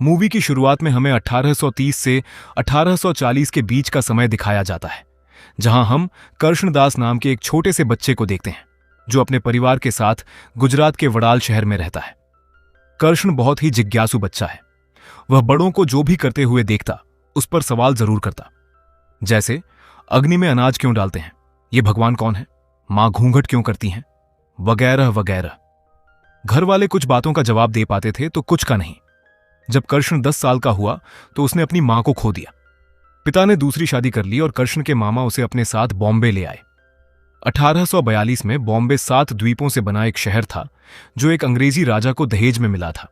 Movie की शुरुआत में हमें 1830 से 1840 के बीच का समय दिखाया जाता है, जहां हम कृष्णदास नाम के एक छोटे से बच्चे को देखते हैं जो अपने परिवार के साथ गुजरात के वडाल शहर में रहता है। कृष्ण बहुत ही जिज्ञासु बच्चा है। वह बड़ों को जो भी करते हुए देखता उस पर सवाल जरूर करता, जैसे अग्नि में अनाज क्यों डालते हैं, ये भगवान कौन है, मां घूंघट क्यों करती हैं, वगैरह वगैरह। घर वाले कुछ बातों का जवाब दे पाते थे तो कुछ का नहीं। जब कृष्ण 10 साल का हुआ तो उसने अपनी मां को खो दिया। पिता ने दूसरी शादी कर ली और कृष्ण के मामा उसे अपने साथ बॉम्बे ले आए। 1842 में बॉम्बे 7 द्वीपों से बना एक शहर था जो एक अंग्रेजी राजा को दहेज में मिला था।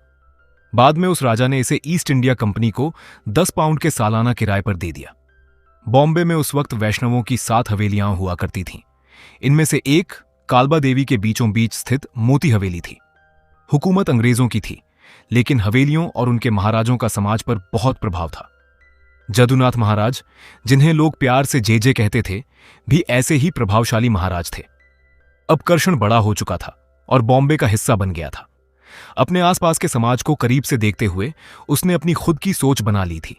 बाद में उस राजा ने इसे ईस्ट इंडिया कंपनी को 10 पाउंड के सालाना किराए पर दे दिया। बॉम्बे में उस वक्त वैष्णवों की 7 हवेलियां हुआ करती थीं। इनमें से एक कालबा देवी के बीचों बीच स्थित मोती हवेली थी। हुकूमत अंग्रेजों की थी, लेकिन हवेलियों और उनके महाराजों का समाज पर बहुत प्रभाव था। जदुनाथ महाराज, जिन्हें लोग प्यार से जे कहते थे, भी ऐसे ही प्रभावशाली महाराज थे। अब कृष्ण बड़ा हो चुका था और बॉम्बे का हिस्सा बन गया था। अपने आसपास के समाज को करीब से देखते हुए उसने अपनी खुद की सोच बना ली थी।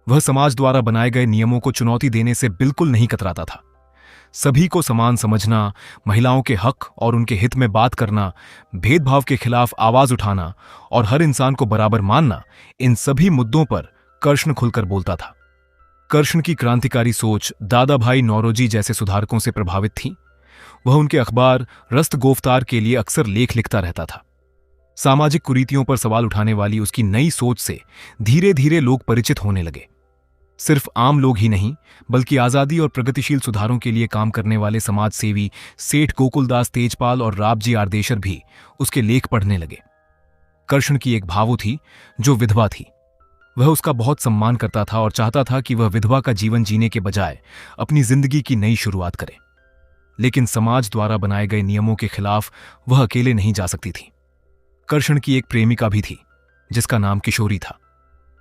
वह समाज द्वारा बनाए गए नियमों को चुनौती देने से बिल्कुल नहीं कतराता था। सभी को समान समझना, महिलाओं के हक और उनके हित में बात करना, भेदभाव के खिलाफ आवाज उठाना और हर इंसान को बराबर मानना, इन सभी मुद्दों पर कृष्ण खुलकर बोलता था। कृष्ण की क्रांतिकारी सोच दादा भाई नौरोजी जैसे सुधारकों से प्रभावित थी। वह उनके अखबार रस्त गोफ्तार के लिए अक्सर लेख लिखता रहता था। सामाजिक कुरीतियों पर सवाल उठाने वाली उसकी नई सोच से धीरे धीरे लोग परिचित होने लगे। सिर्फ आम लोग ही नहीं, बल्कि आजादी और प्रगतिशील सुधारों के लिए काम करने वाले समाज सेवी सेठ गोकुलदास तेजपाल और राबजी आरदेशर भी उसके लेख पढ़ने लगे। कृष्ण की एक भावो थी जो विधवा थी। वह उसका बहुत सम्मान करता था और चाहता था कि वह विधवा का जीवन जीने के बजाय अपनी जिंदगी की नई शुरुआत करे। लेकिन समाज द्वारा बनाए गए नियमों के खिलाफ वह अकेले नहीं जा सकती थी। कृष्ण की एक प्रेमिका भी थी जिसका नाम किशोरी था।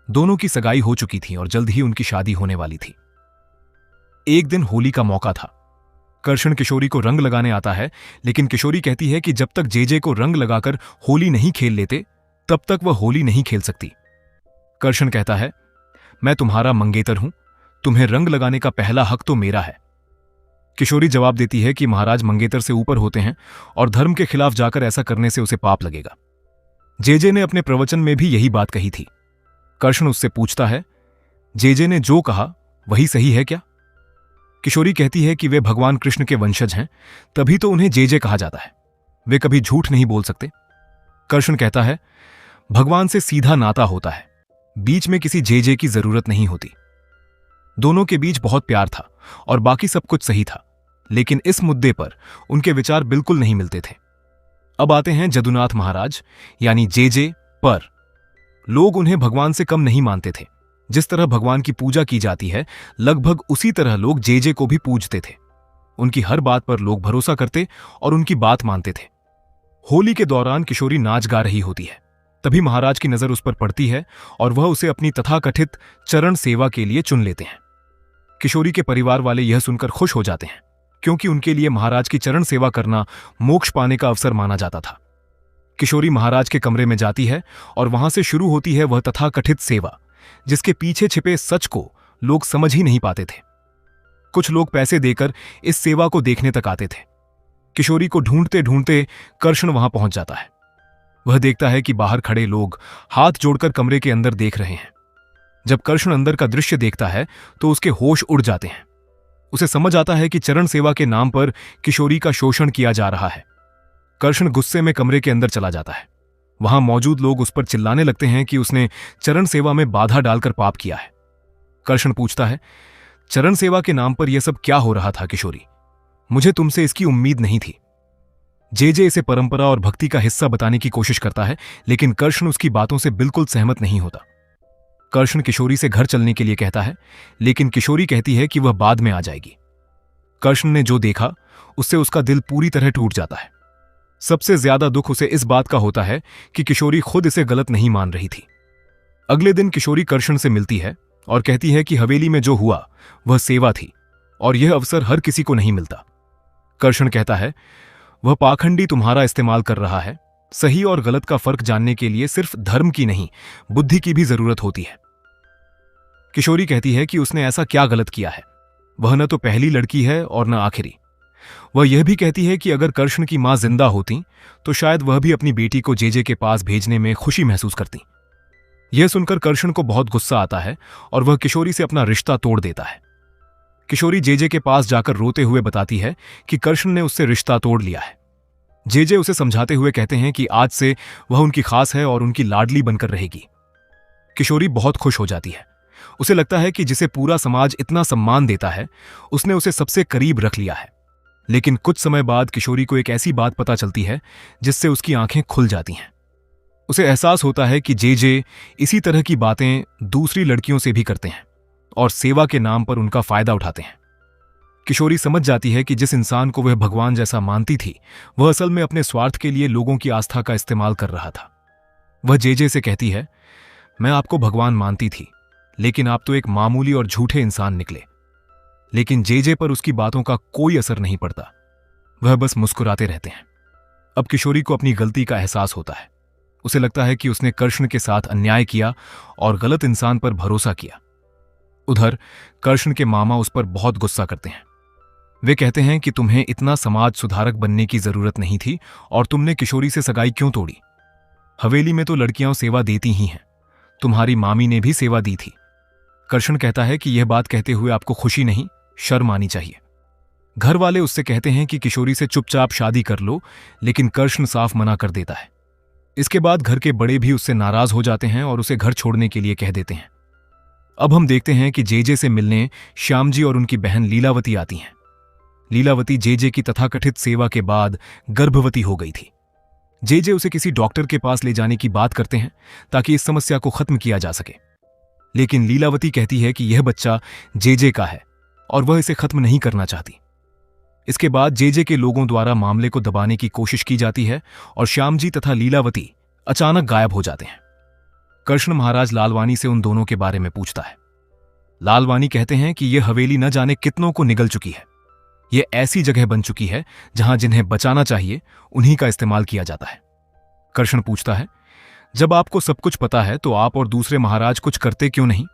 दोनों की सगाई हो चुकी थी और जल्द ही उनकी शादी होने वाली थी। एक दिन होली का मौका था। कृष्ण किशोरी को रंग लगाने आता है, लेकिन किशोरी कहती है कि जब तक जे को रंग लगाकर होली नहीं खेल लेते तब तक वह होली नहीं खेल सकती। कृष्ण कहता है, मैं तुम्हारा मंगेतर हूं, तुम्हें रंग लगाने का पहला हक तो मेरा है। किशोरी जवाब देती है कि महाराज मंगेतर से ऊपर होते हैं और धर्म के खिलाफ जाकर ऐसा करने से उसे पाप लगेगा। जे ने अपने प्रवचन में भी यही बात कही थी। कृष्ण उससे पूछता है, जे ने जो कहा वही सही है क्या? किशोरी कहती है कि वे भगवान कृष्ण के वंशज हैं, तभी तो उन्हें जे कहा जाता है। वे कभी झूठ नहीं बोल सकते। कृष्ण कहता है, भगवान से सीधा नाता होता है, बीच में किसी जे की जरूरत नहीं होती। दोनों के बीच बहुत प्यार था और बाकी सब कुछ सही था, लेकिन इस मुद्दे पर उनके विचार बिल्कुल नहीं मिलते थे। अब आते हैं जदुनाथ महाराज यानी जे पर। लोग उन्हें भगवान से कम नहीं मानते थे। जिस तरह भगवान की पूजा की जाती है, लगभग उसी तरह लोग जे को भी पूजते थे। उनकी हर बात पर लोग भरोसा करते और उनकी बात मानते थे। होली के दौरान किशोरी नाच गा रही होती है। तभी महाराज की नजर उस पर पड़ती है और वह उसे अपनी तथाकथित चरण सेवा के लिए चुन लेते हैं। किशोरी के परिवार वाले यह सुनकर खुश हो जाते हैं, क्योंकि उनके लिए महाराज की चरण सेवा करना मोक्ष पाने का अवसर माना जाता था। किशोरी महाराज के कमरे में जाती है और वहां से शुरू होती है वह तथाकथित सेवा, जिसके पीछे छिपे सच को लोग समझ ही नहीं पाते थे। कुछ लोग पैसे देकर इस सेवा को देखने तक आते थे। किशोरी को ढूंढते ढूंढते कृष्ण वहां पहुंच जाता है। वह देखता है कि बाहर खड़े लोग हाथ जोड़कर कमरे के अंदर देख रहे हैं। जब कृष्ण अंदर का दृश्य देखता है तो उसके होश उड़ जाते हैं। उसे समझ आता है कि चरण सेवा के नाम पर किशोरी का शोषण किया जा रहा है। कृष्ण गुस्से में कमरे के अंदर चला जाता है। वहां मौजूद लोग उस पर चिल्लाने लगते हैं कि उसने चरण सेवा में बाधा डालकर पाप किया है। कृष्ण पूछता है, चरण सेवा के नाम पर यह सब क्या हो रहा था किशोरी? मुझे तुमसे इसकी उम्मीद नहीं थी। जे इसे परंपरा और भक्ति का हिस्सा बताने की कोशिश करता है, लेकिन कृष्ण उसकी बातों से बिल्कुल सहमत नहीं होता। कृष्ण किशोरी से घर चलने के लिए कहता है, लेकिन किशोरी कहती है कि वह बाद में आ जाएगी। कृष्ण ने जो देखा उससे उसका दिल पूरी तरह टूट जाता है। सबसे ज्यादा दुख उसे इस बात का होता है कि किशोरी खुद इसे गलत नहीं मान रही थी। अगले दिन किशोरी कृष्ण से मिलती है और कहती है कि हवेली में जो हुआ वह सेवा थी और यह अवसर हर किसी को नहीं मिलता। कृष्ण कहता है, वह पाखंडी तुम्हारा इस्तेमाल कर रहा है, सही और गलत का फर्क जानने के लिए सिर्फ धर्म की नहीं, बुद्धि की भी जरूरत होती है। किशोरी कहती है कि उसने ऐसा क्या गलत किया है। वह न तो पहली लड़की है और न आखिरी। वह यह भी कहती है कि अगर कृष्ण की मां जिंदा होती तो शायद वह भी अपनी बेटी को जेजे के पास भेजने में खुशी महसूस करती। यह सुनकर कृष्ण को बहुत गुस्सा आता है और वह किशोरी से अपना रिश्ता तोड़ देता है। किशोरी जेजे के पास जाकर रोते हुए बताती है कि कृष्ण ने उससे रिश्ता तोड़ लिया है। जेजे उसे समझाते हुए कहते हैं कि आज से वह उनकी खास है और उनकी लाडली बनकर रहेगी। किशोरी बहुत खुश हो जाती है। उसे लगता है कि जिसे पूरा समाज इतना सम्मान देता है, उसने उसे सबसे करीब रख लिया है। लेकिन कुछ समय बाद किशोरी को एक ऐसी बात पता चलती है जिससे उसकी आंखें खुल जाती हैं। उसे एहसास होता है कि जेजे इसी तरह की बातें दूसरी लड़कियों से भी करते हैं और सेवा के नाम पर उनका फायदा उठाते हैं। किशोरी समझ जाती है कि जिस इंसान को वह भगवान जैसा मानती थी, वह असल में अपने स्वार्थ के लिए लोगों की आस्था का इस्तेमाल कर रहा था। वह जेजे से कहती है, मैं आपको भगवान मानती थी, लेकिन आप तो एक मामूली और झूठे इंसान निकले। लेकिन जेजे पर उसकी बातों का कोई असर नहीं पड़ता। वह बस मुस्कुराते रहते हैं। अब किशोरी को अपनी गलती का एहसास होता है। उसे लगता है कि उसने कृष्ण के साथ अन्याय किया और गलत इंसान पर भरोसा किया। उधर कृष्ण के मामा उस पर बहुत गुस्सा करते हैं। वे कहते हैं कि तुम्हें इतना समाज सुधारक बनने की जरूरत नहीं थी और तुमने किशोरी से सगाई क्यों तोड़ी। हवेली में तो लड़कियां सेवा देती ही हैं। तुम्हारी मामी ने भी सेवा दी थी। कृष्ण कहता है कि यह बात कहते हुए आपको खुशी नहीं, शर्म आनी चाहिए। घर वाले उससे कहते हैं कि किशोरी से चुपचाप शादी कर लो, लेकिन कृष्ण साफ मना कर देता है। इसके बाद घर के बड़े भी उससे नाराज हो जाते हैं और उसे घर छोड़ने के लिए कह देते हैं। अब हम देखते हैं कि जेजे से मिलने श्यामजी और उनकी बहन लीलावती आती हैं। लीलावती जेजे की तथाकथित सेवा के बाद गर्भवती हो गई थी। जेजे उसे किसी डॉक्टर के पास ले जाने की बात करते हैं ताकि इस समस्या को खत्म किया जा सके। लेकिन लीलावती कहती है कि यह बच्चा जेजे का है और वह इसे खत्म नहीं करना चाहती। इसके बाद जेजे के लोगों द्वारा मामले को दबाने की कोशिश की जाती है और श्यामजी तथा लीलावती अचानक गायब हो जाते हैं। कृष्ण महाराज लालवानी से उन दोनों के बारे में पूछता है। लालवानी कहते हैं कि यह हवेली न जाने कितनों को निगल चुकी है। यह ऐसी जगह बन चुकी है जहां जिन्हें बचाना चाहिए उन्हीं का इस्तेमाल किया जाता है। कृष्ण पूछता है, जब आपको सब कुछ पता है तो आप और दूसरे महाराज कुछ करते क्यों नहीं।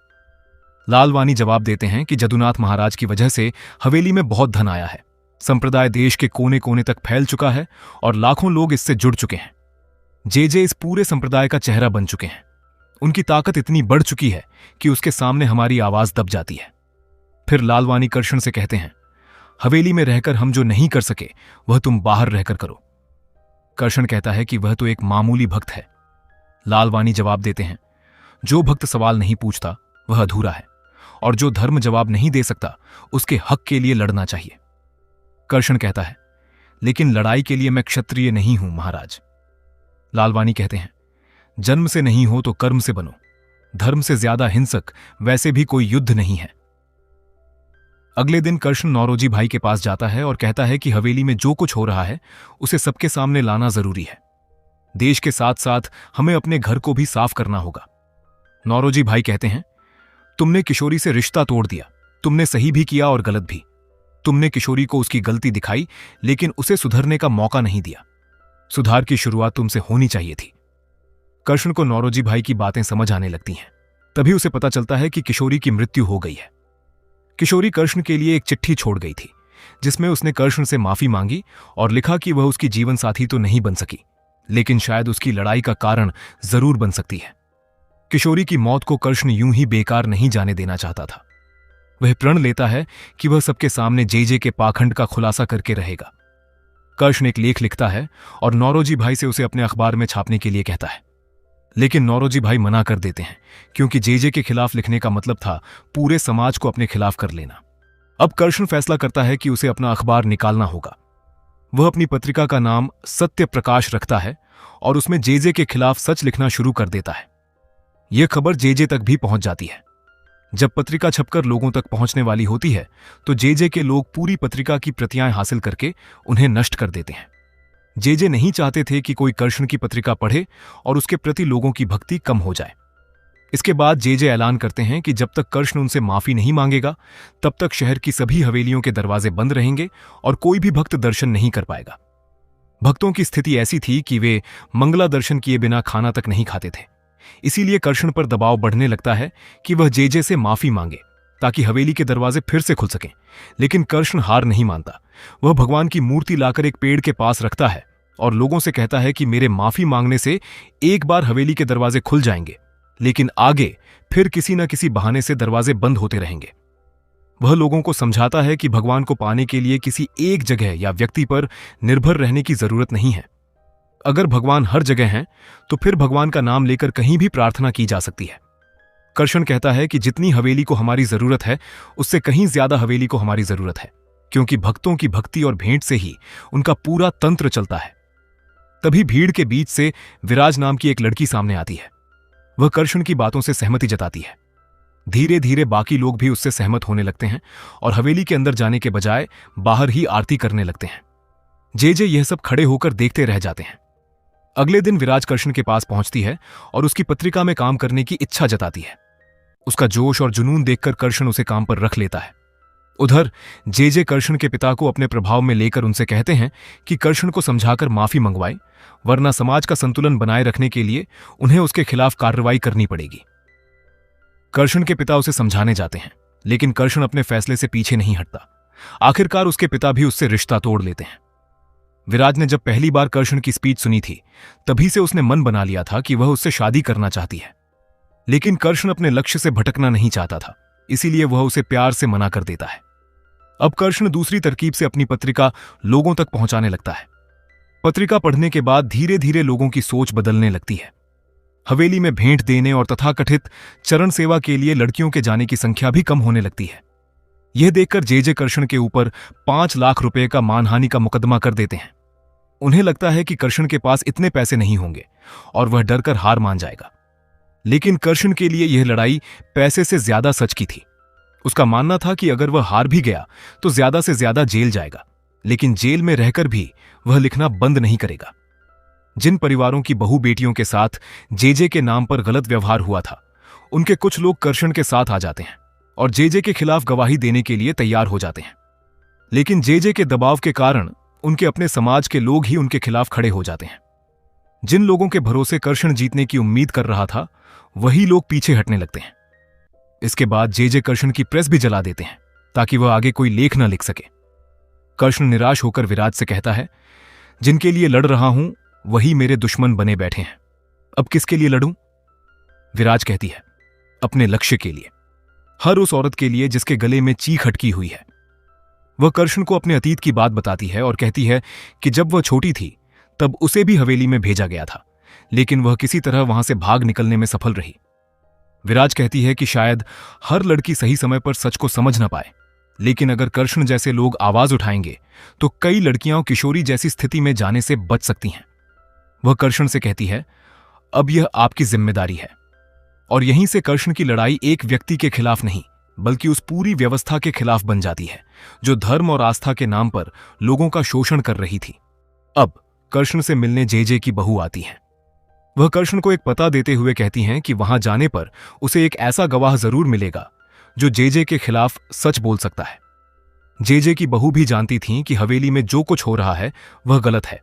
लालवानी जवाब देते हैं कि जदुनाथ महाराज की वजह से हवेली में बहुत धन आया है। संप्रदाय देश के कोने कोने तक फैल चुका है और लाखों लोग इससे जुड़ चुके हैं। जेजे इस पूरे संप्रदाय का चेहरा बन चुके हैं। उनकी ताकत इतनी बढ़ चुकी है कि उसके सामने हमारी आवाज दब जाती है। फिर लालवानी कृष्ण से कहते हैं, हवेली में रहकर हम जो नहीं कर सके वह तुम बाहर रहकर करो। कृष्ण कहता है कि वह तो एक मामूली भक्त है। लालवानी जवाब देते हैं, जो भक्त सवाल नहीं पूछता वह अधूरा है और जो धर्म जवाब नहीं दे सकता उसके हक के लिए लड़ना चाहिए। कृष्ण कहता है, लेकिन लड़ाई के लिए मैं क्षत्रिय नहीं हूं महाराज। लालवानी कहते हैं, जन्म से नहीं हो तो कर्म से बनो। धर्म से ज्यादा हिंसक वैसे भी कोई युद्ध नहीं है। अगले दिन कृष्ण नौरोजी भाई के पास जाता है और कहता है कि हवेली में जो कुछ हो रहा है उसे सबके सामने लाना जरूरी है। देश के साथ साथ हमें अपने घर को भी साफ करना होगा। नौरोजी भाई कहते हैं, तुमने किशोरी से रिश्ता तोड़ दिया। तुमने सही भी किया और गलत भी। तुमने किशोरी को उसकी गलती दिखाई, लेकिन उसे सुधरने का मौका नहीं दिया। सुधार की शुरुआत तुमसे होनी चाहिए थी। कृष्ण को नौरोजी भाई की बातें समझ आने लगती हैं। तभी उसे पता चलता है कि किशोरी की मृत्यु हो गई है। किशोरी कृष्ण के लिए एक चिट्ठी छोड़ गई थी जिसमें उसने कृष्ण से माफी मांगी और लिखा कि वह उसकी जीवन साथी तो नहीं बन सकी, लेकिन शायद उसकी लड़ाई का कारण जरूर बन सकती है। किशोरी की मौत को कृष्ण यूं ही बेकार नहीं जाने देना चाहता था। वह प्रण लेता है कि वह सबके सामने जेजे के पाखंड का खुलासा करके रहेगा। कृष्ण एक लेख लिखता है और नौरोजी भाई से उसे अपने अखबार में छापने के लिए कहता है, लेकिन नौरोजी भाई मना कर देते हैं क्योंकि जेजे के खिलाफ लिखने का मतलब था पूरे समाज को अपने खिलाफ कर लेना। अब कृष्ण फैसला करता है कि उसे अपना अखबार निकालना होगा। वह अपनी पत्रिका का नाम सत्य प्रकाश रखता है और उसमें जेजे के खिलाफ सच लिखना शुरू कर देता है। यह खबर जेजे तक भी पहुंच जाती है। जब पत्रिका छपकर लोगों तक पहुंचने वाली होती है तो जेजे के लोग पूरी पत्रिका की प्रतियां हासिल करके उन्हें नष्ट कर देते हैं। जेजे नहीं चाहते थे कि कोई कृष्ण की पत्रिका पढ़े और उसके प्रति लोगों की भक्ति कम हो जाए। इसके बाद जेजे ऐलान करते हैं कि जब तक कृष्ण उनसे माफी नहीं मांगेगा तब तक शहर की सभी हवेलियों के दरवाजे बंद रहेंगे और कोई भी भक्त दर्शन नहीं कर पाएगा। भक्तों की स्थिति ऐसी थी कि वे मंगला दर्शन किए बिना खाना तक नहीं खाते थे। इसीलिए कृष्ण पर दबाव बढ़ने लगता है कि वह जेजे से माफी मांगे ताकि हवेली के दरवाजे फिर से खुल सकें। लेकिन कृष्ण हार नहीं मानता। वह भगवान की मूर्ति लाकर एक पेड़ के पास रखता है और लोगों से कहता है कि मेरे माफी मांगने से एक बार हवेली के दरवाजे खुल जाएंगे, लेकिन आगे फिर किसी न किसी बहाने से दरवाजे बंद होते रहेंगे। वह लोगों को समझाता है कि भगवान को पाने के लिए किसी एक जगह या व्यक्ति पर निर्भर रहने की जरूरत नहीं है। अगर भगवान हर जगह हैं, तो फिर भगवान का नाम लेकर कहीं भी प्रार्थना की जा सकती है। कृष्ण कहता है कि जितनी हवेली को हमारी जरूरत है, उससे कहीं ज्यादा हवेली को हमारी जरूरत है, क्योंकि भक्तों की भक्ति और भेंट से ही उनका पूरा तंत्र चलता है। तभी भीड़ के बीच से विराज नाम की एक लड़की सामने आती है। वह कृष्ण की बातों से सहमति जताती है। धीरे धीरे बाकी लोग भी उससे सहमत होने लगते हैं और हवेली के अंदर जाने के बजाय बाहर ही आरती करने लगते हैं। जे यह सब खड़े होकर देखते रह जाते हैं। अगले दिन विराज कृष्ण के पास पहुंचती है और उसकी पत्रिका में काम करने की इच्छा जताती है। उसका जोश और जुनून देखकर कृष्ण उसे काम पर रख लेता है। उधर जे कृष्ण के पिता को अपने प्रभाव में लेकर उनसे कहते हैं कि कृष्ण को समझाकर माफी मंगवाए, वरना समाज का संतुलन बनाए रखने के लिए उन्हें उसके खिलाफ कार्रवाई करनी पड़ेगी। कृष्ण के पिता उसे समझाने जाते हैं, लेकिन कृष्ण अपने फैसले से पीछे नहीं हटता। आखिरकार उसके पिता भी उससे रिश्ता तोड़ लेते हैं। विराज ने जब पहली बार कृष्ण की स्पीच सुनी थी, तभी से उसने मन बना लिया था कि वह उससे शादी करना चाहती है। लेकिन कृष्ण अपने लक्ष्य से भटकना नहीं चाहता था, इसीलिए वह उसे प्यार से मना कर देता है। अब कृष्ण दूसरी तरकीब से अपनी पत्रिका लोगों तक पहुंचाने लगता है। पत्रिका पढ़ने के बाद धीरे धीरे लोगों की सोच बदलने लगती है। हवेली में भेंट देने और तथाकथित चरण सेवा के लिए लड़कियों के जाने की संख्या भी कम होने लगती है। यह देखकर जे कृष्ण के ऊपर 5 लाख रुपए का मानहानि का मुकदमा कर देते हैं। उन्हें लगता है कि कृष्ण के पास इतने पैसे नहीं होंगे और वह डरकर हार मान जाएगा। लेकिन कृष्ण के लिए यह लड़ाई पैसे से ज्यादा सच की थी। उसका मानना था कि अगर वह हार भी गया तो ज्यादा से ज्यादा जेल जाएगा, लेकिन जेल में रहकर भी वह लिखना बंद नहीं करेगा। जिन परिवारों की बहू बेटियों के साथ जे के नाम पर गलत व्यवहार हुआ था, उनके कुछ लोग कृष्ण के साथ आ जाते हैं और जे के खिलाफ गवाही देने के लिए तैयार हो जाते हैं। लेकिन जे के दबाव के कारण उनके अपने समाज के लोग ही उनके खिलाफ खड़े हो जाते हैं। जिन लोगों के भरोसे कृष्ण जीतने की उम्मीद कर रहा था, वही लोग पीछे हटने लगते हैं। इसके बाद जे कृष्ण की प्रेस भी जला देते हैं ताकि वह आगे कोई लेख न लिख सके। कृष्ण निराश होकर विराज से कहता है, जिनके लिए लड़ रहा हूं वही मेरे दुश्मन बने बैठे हैं, अब किसके लिए लड़ूं? विराज कहती है, अपने लक्ष्य के लिए, हर उस औरत के लिए जिसके गले में चीख अटकी हुई है। वह कृष्ण को अपने अतीत की बात बताती है और कहती है कि जब वह छोटी थी तब उसे भी हवेली में भेजा गया था, लेकिन वह किसी तरह वहां से भाग निकलने में सफल रही। विराज कहती है कि शायद हर लड़की सही समय पर सच को समझ न पाए, लेकिन अगर कृष्ण जैसे लोग आवाज उठाएंगे तो कई लड़कियां किशोरी जैसी स्थिति में जाने से बच सकती हैं। वह कृष्ण से कहती है, अब यह आपकी जिम्मेदारी है। और यहीं से कृष्ण की लड़ाई एक व्यक्ति के खिलाफ नहीं, बल्कि उस पूरी व्यवस्था के खिलाफ बन जाती है जो धर्म और आस्था के नाम पर लोगों का शोषण कर रही थी। अब कृष्ण से मिलने जे की बहू आती है। वह कृष्ण को एक पता देते हुए कहती हैं कि वहां जाने पर उसे एक ऐसा गवाह जरूर मिलेगा जो जे के खिलाफ सच बोल सकता है। जे की बहू भी जानती थीं कि हवेली में जो कुछ हो रहा है वह गलत है,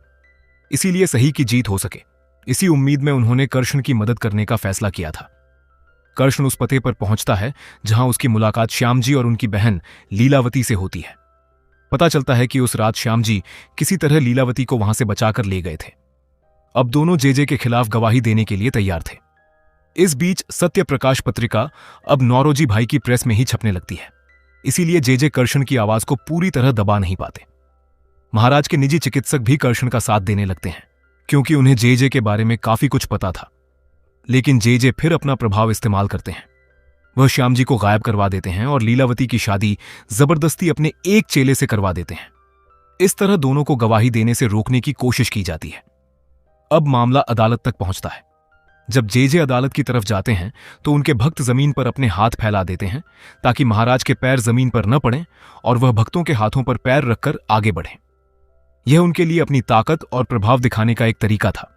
इसीलिए सही की जीत हो सके। इसी उम्मीद में उन्होंने कृष्ण की मदद करने का फैसला किया था। कृष्ण उस पते पर पहुंचता है जहां उसकी मुलाकात श्याम जी और उनकी बहन लीलावती से होती है। पता चलता है कि उस रात श्याम जी किसी तरह लीलावती को वहां से बचाकर ले गए थे। अब दोनों जे के खिलाफ गवाही देने के लिए तैयार थे। इस बीच सत्य प्रकाश पत्रिका अब नौरोजी भाई की प्रेस में ही छपने लगती है, इसीलिए जे कृष्ण की आवाज को पूरी तरह दबा नहीं पाते। महाराज के निजी चिकित्सक भी कृष्ण का साथ देने लगते हैं, क्योंकि उन्हें जे के बारे में काफी कुछ पता था। लेकिन जे फिर अपना प्रभाव इस्तेमाल करते हैं। वह श्याम जी को गायब करवा देते हैं और लीलावती की शादी जबरदस्ती अपने एक चेले से करवा देते हैं। इस तरह दोनों को गवाही देने से रोकने की कोशिश की जाती है। अब मामला अदालत तक पहुंचता है। जब जे अदालत की तरफ जाते हैं तो उनके भक्त जमीन पर अपने हाथ फैला देते हैं ताकि महाराज के पैर जमीन पर न पड़ें और वह भक्तों के हाथों पर पैर रखकर आगे बढ़ें। यह उनके लिए अपनी ताकत और प्रभाव दिखाने का एक तरीका था।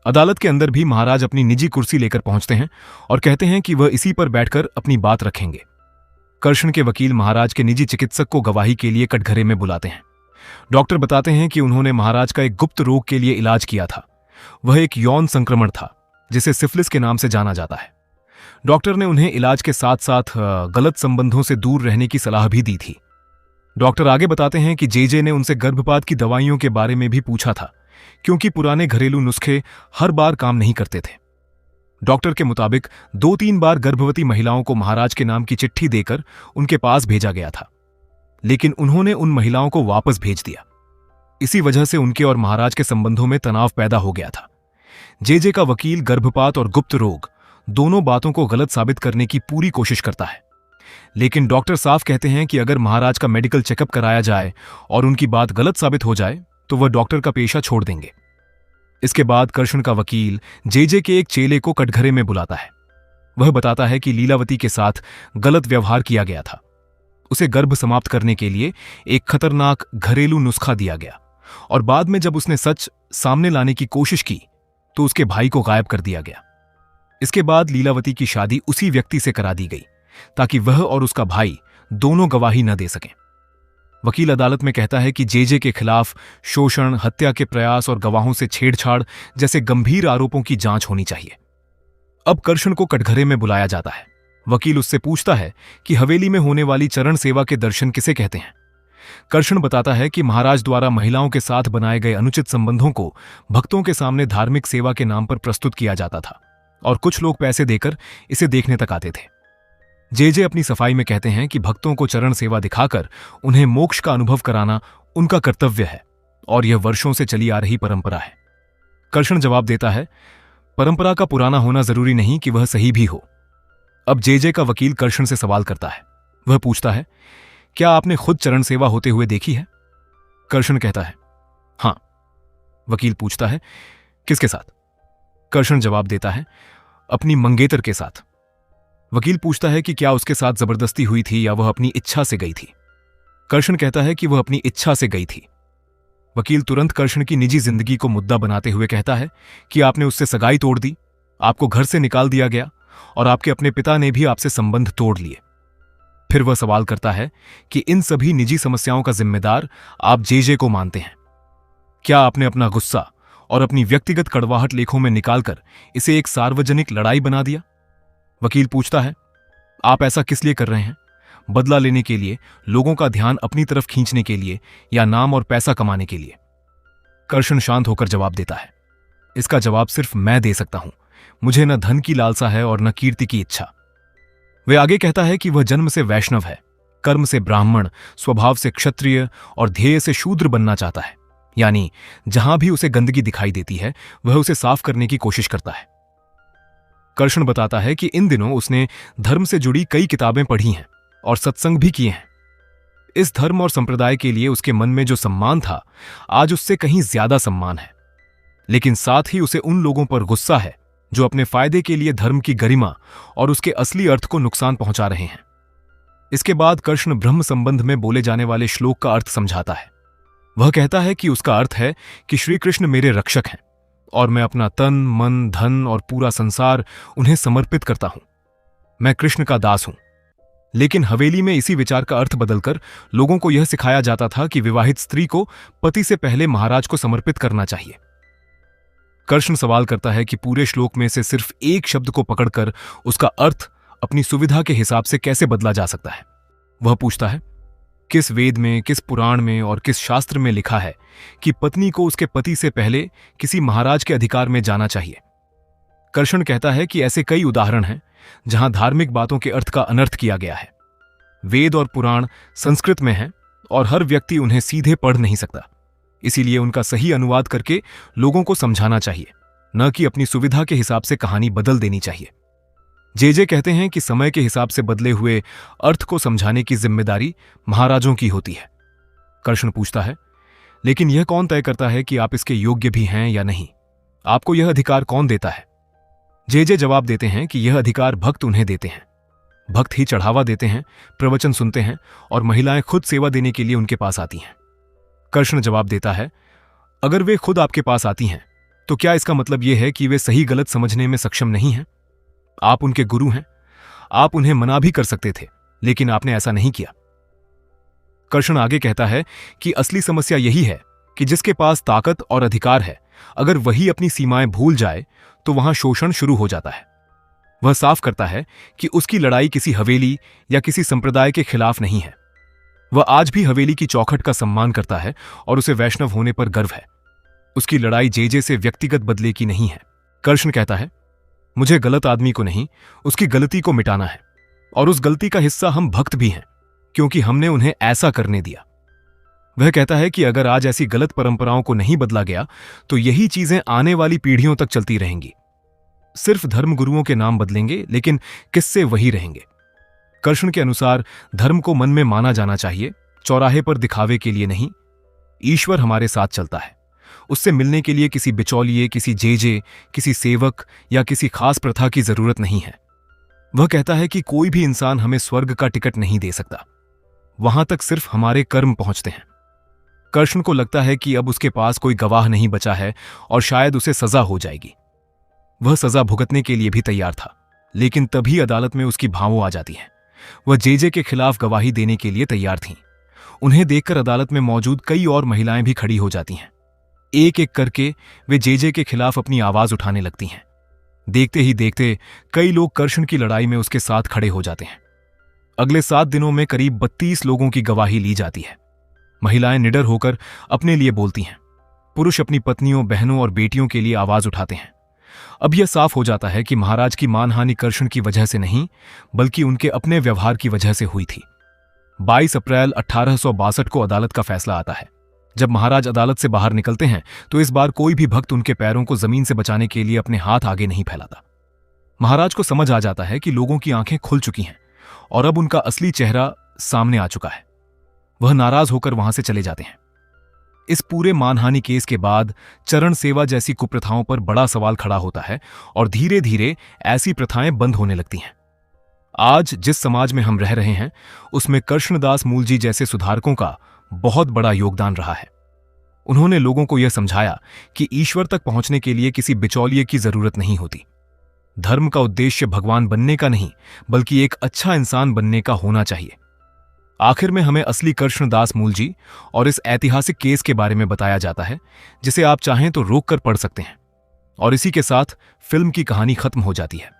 अदालत के अंदर भी महाराज अपनी निजी कुर्सी लेकर पहुंचते हैं और कहते हैं कि वह इसी पर बैठकर अपनी बात रखेंगे। कृष्ण के वकील महाराज के निजी चिकित्सक को गवाही के लिए कटघरे में बुलाते हैं, डॉक्टर बताते हैं कि उन्होंने महाराज का एक गुप्त रोग के लिए इलाज किया था। वह एक यौन संक्रमण था जिसे सिफिलिस के नाम से जाना जाता है। डॉक्टर ने उन्हें इलाज के साथ साथ गलत संबंधों से दूर रहने की सलाह भी दी थी। डॉक्टर आगे बताते हैं कि जेजे ने उनसे गर्भपात की दवाइयों के बारे में भी पूछा था, क्योंकि पुराने घरेलू नुस्खे हर बार काम नहीं करते थे। डॉक्टर के मुताबिक 2-3 बार गर्भवती महिलाओं को महाराज के नाम की चिट्ठी देकर उनके पास भेजा गया था, लेकिन उन्होंने उन महिलाओं को वापस भेज दिया। इसी वजह से उनके और महाराज के संबंधों में तनाव पैदा हो गया था। जेजे का वकील गर्भपात और गुप्त रोग दोनों बातों को गलत साबित करने की पूरी कोशिश करता है, लेकिन डॉक्टर साफ कहते हैं कि अगर महाराज का मेडिकल चेकअप कराया जाए और उनकी बात गलत साबित हो जाए तो वह डॉक्टर का पेशा छोड़ देंगे। इसके बाद कृष्ण का वकील जेजे के एक चेले को कटघरे में बुलाता है। वह बताता है कि लीलावती के साथ गलत व्यवहार किया गया था। उसे गर्भ समाप्त करने के लिए एक खतरनाक घरेलू नुस्खा दिया गया और बाद में जब उसने सच सामने लाने की कोशिश की तो उसके भाई को गायब कर दिया गया। इसके बाद लीलावती की शादी उसी व्यक्ति से करा दी गई ताकि वह और उसका भाई दोनों गवाही न दे सकें। वकील अदालत में कहता है कि जेजे के खिलाफ शोषण, हत्या के प्रयास और गवाहों से छेड़छाड़ जैसे गंभीर आरोपों की जांच होनी चाहिए। अब कृष्ण को कटघरे में बुलाया जाता है। वकील उससे पूछता है कि हवेली में होने वाली चरण सेवा के दर्शन किसे कहते हैं। कृष्ण बताता है कि महाराज द्वारा महिलाओं के साथ बनाए गए अनुचित संबंधों को भक्तों के सामने धार्मिक सेवा के नाम पर प्रस्तुत किया जाता था और कुछ लोग पैसे देकर इसे देखने तक आते थे। जेजे अपनी सफाई में कहते हैं कि भक्तों को चरण सेवा दिखाकर उन्हें मोक्ष का अनुभव कराना उनका कर्तव्य है और यह वर्षों से चली आ रही परंपरा है। कृष्ण जवाब देता है, परंपरा का पुराना होना जरूरी नहीं कि वह सही भी हो। अब जेजे का वकील कृष्ण से सवाल करता है। वह पूछता है, क्या आपने खुद चरण सेवा होते हुए देखी है? कृष्ण कहता है, हां। वकील पूछता है, किसके साथ? कृष्ण जवाब देता है, अपनी मंगेतर के साथ। वकील पूछता है कि क्या उसके साथ जबरदस्ती हुई थी या वह अपनी इच्छा से गई थी? कृष्ण कहता है कि वह अपनी इच्छा से गई थी। वकील तुरंत कृष्ण की निजी जिंदगी को मुद्दा बनाते हुए कहता है कि आपने उससे सगाई तोड़ दी, आपको घर से निकाल दिया गया और आपके अपने पिता ने भी आपसे संबंध तोड़ लिए। फिर वह सवाल करता है कि इन सभी निजी समस्याओं का जिम्मेदार आप जेजे को मानते हैं। क्या आपने अपना गुस्सा और अपनी व्यक्तिगत कड़वाहट लेखों में निकालकर इसे एक सार्वजनिक लड़ाई बना दिया? वकील पूछता है, आप ऐसा किस लिए कर रहे हैं? बदला लेने के लिए, लोगों का ध्यान अपनी तरफ खींचने के लिए, या नाम और पैसा कमाने के लिए? कृष्ण शांत होकर जवाब देता है, इसका जवाब सिर्फ मैं दे सकता हूं। मुझे न धन की लालसा है और न कीर्ति की इच्छा। वह आगे कहता है कि वह जन्म से वैष्णव है, कर्म से ब्राह्मण, स्वभाव से क्षत्रिय और ध्येय से शूद्र बनना चाहता है। यानी जहां भी उसे गंदगी दिखाई देती है वह उसे साफ करने की कोशिश करता है। कृष्ण बताता है कि इन दिनों उसने धर्म से जुड़ी कई किताबें पढ़ी हैं और सत्संग भी किए हैं। इस धर्म और संप्रदाय के लिए उसके मन में जो सम्मान था, आज उससे कहीं ज्यादा सम्मान है। लेकिन साथ ही उसे उन लोगों पर गुस्सा है जो अपने फायदे के लिए धर्म की गरिमा और उसके असली अर्थ को नुकसान पहुंचा रहे हैं। इसके बाद कृष्ण ब्रह्म संबंध में बोले जाने वाले श्लोक का अर्थ समझाता है। वह कहता है कि उसका अर्थ है कि श्री कृष्ण मेरे रक्षक हैं और मैं अपना तन, मन, धन और पूरा संसार उन्हें समर्पित करता हूं। मैं कृष्ण का दास हूं। लेकिन हवेली में इसी विचार का अर्थ बदलकर लोगों को यह सिखाया जाता था कि विवाहित स्त्री को पति से पहले महाराज को समर्पित करना चाहिए। कृष्ण सवाल करता है कि पूरे श्लोक में से सिर्फ एक शब्द को पकड़कर उसका अर्थ अपनी सुविधा के हिसाब से कैसे बदला जा सकता है। वह पूछता है, किस वेद में, किस पुराण में और किस शास्त्र में लिखा है कि पत्नी को उसके पति से पहले किसी महाराज के अधिकार में जाना चाहिए? कृष्ण कहता है कि ऐसे कई उदाहरण हैं जहां धार्मिक बातों के अर्थ का अनर्थ किया गया है। वेद और पुराण संस्कृत में हैं और हर व्यक्ति उन्हें सीधे पढ़ नहीं सकता। इसीलिए उनका सही अनुवाद करके लोगों को समझाना चाहिए, न कि अपनी सुविधा के हिसाब से कहानी बदल देनी चाहिए। जेजे कहते हैं कि समय के हिसाब से बदले हुए अर्थ को समझाने की जिम्मेदारी महाराजों की होती है। कृष्ण पूछता है, लेकिन यह कौन तय करता है कि आप इसके योग्य भी हैं या नहीं? आपको यह अधिकार कौन देता है? जेजे जवाब देते हैं कि यह अधिकार भक्त उन्हें देते हैं। भक्त ही चढ़ावा देते हैं, प्रवचन सुनते हैं और महिलाएं खुद सेवा देने के लिए उनके पास आती हैं। कृष्ण जवाब देता है, अगर वे खुद आपके पास आती हैं तो क्या इसका मतलब यह है कि वे सही गलत समझने में सक्षम नहीं हैं? आप उनके गुरु हैं, आप उन्हें मना भी कर सकते थे, लेकिन आपने ऐसा नहीं किया। कृष्ण आगे कहता है कि असली समस्या यही है कि जिसके पास ताकत और अधिकार है, अगर वही अपनी सीमाएं भूल जाए तो वहां शोषण शुरू हो जाता है। वह साफ करता है कि उसकी लड़ाई किसी हवेली या किसी संप्रदाय के खिलाफ नहीं है। वह आज भी हवेली की चौखट का सम्मान करता है और उसे वैष्णव होने पर गर्व है। उसकी लड़ाई जेजे से व्यक्तिगत बदले की नहीं है। कृष्ण कहता है, मुझे गलत आदमी को नहीं, उसकी गलती को मिटाना है, और उस गलती का हिस्सा हम भक्त भी हैं, क्योंकि हमने उन्हें ऐसा करने दिया। वह कहता है कि अगर आज ऐसी गलत परंपराओं को नहीं बदला गया तो यही चीजें आने वाली पीढ़ियों तक चलती रहेंगी। सिर्फ धर्मगुरुओं के नाम बदलेंगे, लेकिन किस्से वही रहेंगे। कृष्ण के अनुसार धर्म को मन में माना जाना चाहिए, चौराहे पर दिखावे के लिए नहीं। ईश्वर हमारे साथ चलता है। उससे मिलने के लिए किसी बिचौलिए, किसी जेजे, किसी सेवक या किसी खास प्रथा की जरूरत नहीं है। वह कहता है कि कोई भी इंसान हमें स्वर्ग का टिकट नहीं दे सकता, वहां तक सिर्फ हमारे कर्म पहुंचते हैं। कृष्ण को लगता है कि अब उसके पास कोई गवाह नहीं बचा है और शायद उसे सजा हो जाएगी। वह सजा भुगतने के लिए भी तैयार था, लेकिन तभी अदालत में उसकी भावों आ जाती हैं। वह जेजे के खिलाफ गवाही देने के लिए तैयार थीं। उन्हें देखकर अदालत में मौजूद कई और महिलाएं भी खड़ी हो जाती हैं। एक एक करके वे जेजे के खिलाफ अपनी आवाज उठाने लगती हैं। देखते ही देखते कई लोग कृष्ण की लड़ाई में उसके साथ खड़े हो जाते हैं। अगले 7 दिनों में करीब 32 लोगों की गवाही ली जाती है। महिलाएं निडर होकर अपने लिए बोलती हैं। पुरुष अपनी पत्नियों, बहनों और बेटियों के लिए आवाज उठाते हैं। अब यह साफ हो जाता है कि महाराज की मानहानि कृष्ण की वजह से नहीं, बल्कि उनके अपने व्यवहार की वजह से हुई थी। 22 अप्रैल 1862 को अदालत का फैसला आता है। जब महाराज अदालत से बाहर निकलते हैं तो इस बार कोई भी भक्त उनके पैरों को जमीन से बचाने के लिए अपने हाथ आगे नहीं फैलाता। महाराज को समझ आ जाता है कि लोगों की आंखें खुल चुकी हैं और अब उनका असली चेहरा सामने आ चुका है। वह नाराज होकर वहां से चले जाते हैं। इस पूरे मानहानि केस के बाद चरण सेवा जैसी कुप्रथाओं पर बड़ा सवाल खड़ा होता है और धीरे धीरे ऐसी प्रथाएं बंद होने लगती हैं। आज जिस समाज में हम रह रहे हैं उसमें कृष्णदास मूलजी जैसे सुधारकों का बहुत बड़ा योगदान रहा है। उन्होंने लोगों को यह समझाया कि ईश्वर तक पहुंचने के लिए किसी बिचौलिए की जरूरत नहीं होती। धर्म का उद्देश्य भगवान बनने का नहीं, बल्कि एक अच्छा इंसान बनने का होना चाहिए। आखिर में हमें असली कृष्णदास मूलजी और इस ऐतिहासिक केस के बारे में बताया जाता है, जिसे आप चाहें तो रोक कर पढ़ सकते हैं। और इसी के साथ फिल्म की कहानी खत्म हो जाती है।